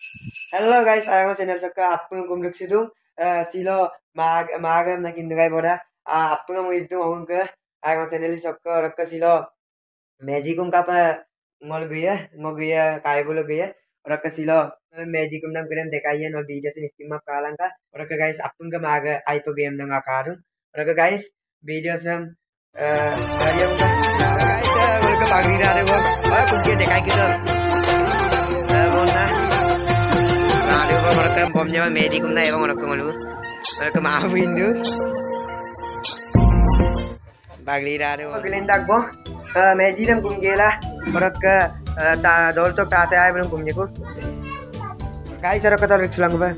Halo guys, saya channel Saka apung kumruk sidung silo magam na kindugai boda apung mo isdung awung ke saya channel Saka rakka silo magicum kapa ngol guya kai bolo guya rakka silo magicum nam keren dekaiye no video sin scheme up kalang ka rakka guys apung ke maga aipo game nang akaru rakka guys video sam hariam ka guys welcome back ri bo kuke dekai kita mereka bomnya medik kumna ebang orang kongolu mereka maafin tu bagli rade baglindak bo mejiram kumgela mereka ta dol to tate ay belum kumnya ko guys ara kata riksulang ba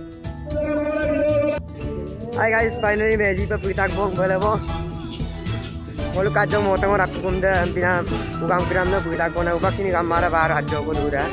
hi guys finally meji pa pitak bo bala bo ngolu kajo motong rak kumda ampina ugang piram na pitak bo na ubak sini kamara bar hajo ko dura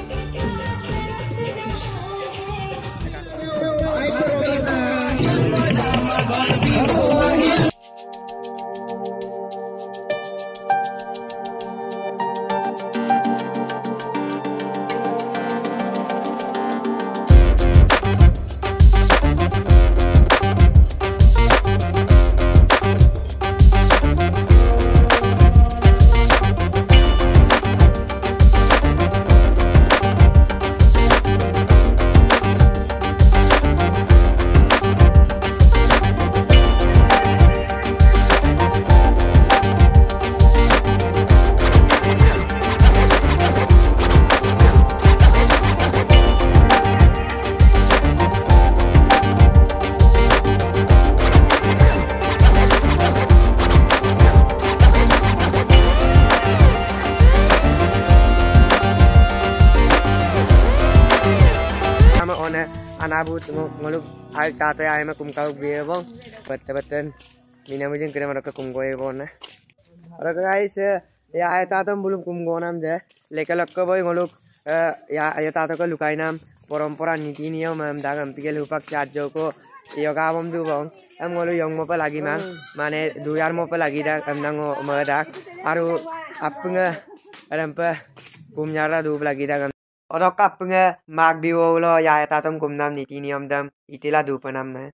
anabut ngoluk ay tato ay ma kumkau biye bong betul mina mujin kira mereka kumgoy bon na orang guys ya ay tato belum kumgonam je lekalak ko boy ngoluk ya ay tato ko lukai nam porompora niti niyam dagam pikel upak sajo ko yoga bom du bong am ngolu yong mo pa lagi mang mane 2000 mo pa lagi dak am nango madak aru apnga arampa kumnyara du lagi dak orang kapnya mag biwolo ya tatom kumnam niti niyam dam itila dupanam na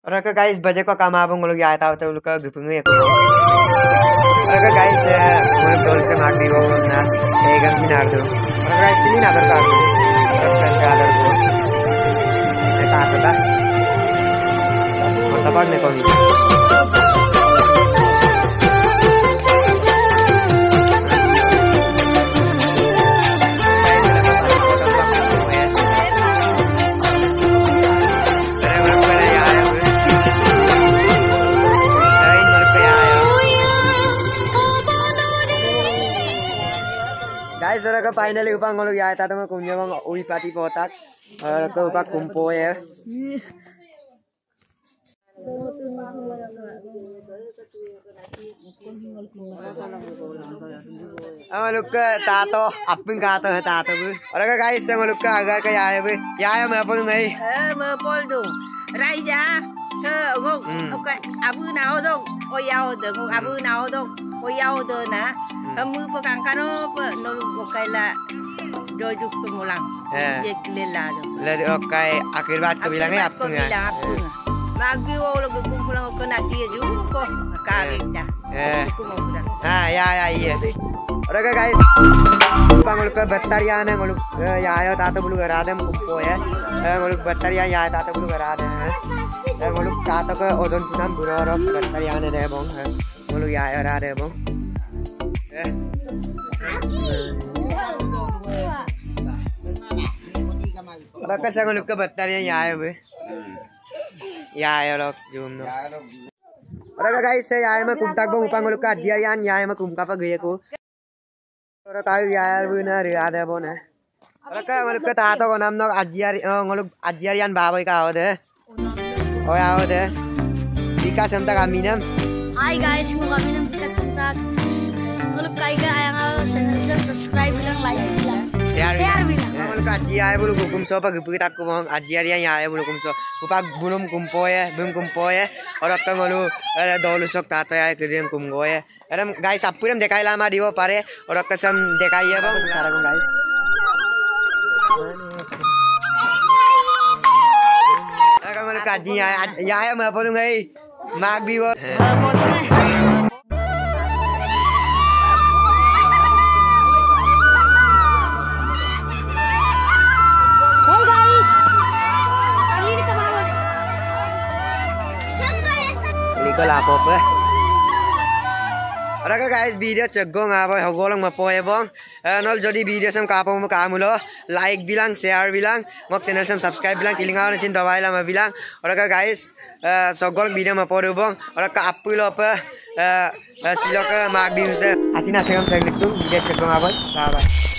orang ka guys baje ko kamabong ngolo ya tato luka gupunge ko orang ka guys ngolo tol se mag biwolo na egam sinardo orang guys ini nadar ka orang ka sadar ko tato da matapag ne ko guys orang ka finally upang ngolok ya tato mo kumnya bang ui pati potak orang ka upak kumpo ya ngolok ka tato aping kato tato bu orang ka guys ngolok ka agar ka ya me apa ngai me pol dong raja ngok okay abu nao dong oyao dong abu nao dong oyao dong na kamu pegang kano no okay la dojuk tumulang je kelela dong lagi okay akhir baat ko bilang ya aping lagi wala kumpulang ko na dia juga kawin dah ya iya orang ka guys ngolok ka battarian ngolok ya ayo tato bulu garade kumpo ya ngolok battarian ya tato bulu garade ngolok tato ka odon tunam buroro battarian de bong ngolok ya ayo rade bong Baka sa ngolok ka battarian ya ayo be ya ayo lok jum no orang ka guys ya ayo ma kumtak bong upang ngolok ka diarian ya ayo ma kumka pa gaya ko orang tahu ya ayo na ri ada bon orang ka ngolok ka tato ko nam no ngolok ajiarian baboy ka awde oh ya awde Dika samtak aminam hi guys kami nam Dika samtak ngolok kaiga ayang channel subscribe bilang like bilang share bilang ngolok aji ay bulu kum so pag pitak ko mong ajiarian ya ay bulu kum so upag bulum kumpoye bung kumpoye orang ka ngolu dolusok tato ay kedim kumgoye Adam guys apuram dekai lama diwo pare orang kesam dekai ya bang sekarang guys kaji ya mà apa tuh ngai mag bi wo ko lapo pa. Ora ka guys video chagong apa hogolang mapoy bong. Nol jodi video sam kapo mo kamulo like bilang share bilang mok channel sam subscribe bilang tilingaw na chin dawai lama bilang. Ora ka guys sogol video mapoy bong. Ora ka apulo pa silok mag bi se. Asina segam segnitum video chagong apa. Bye bye.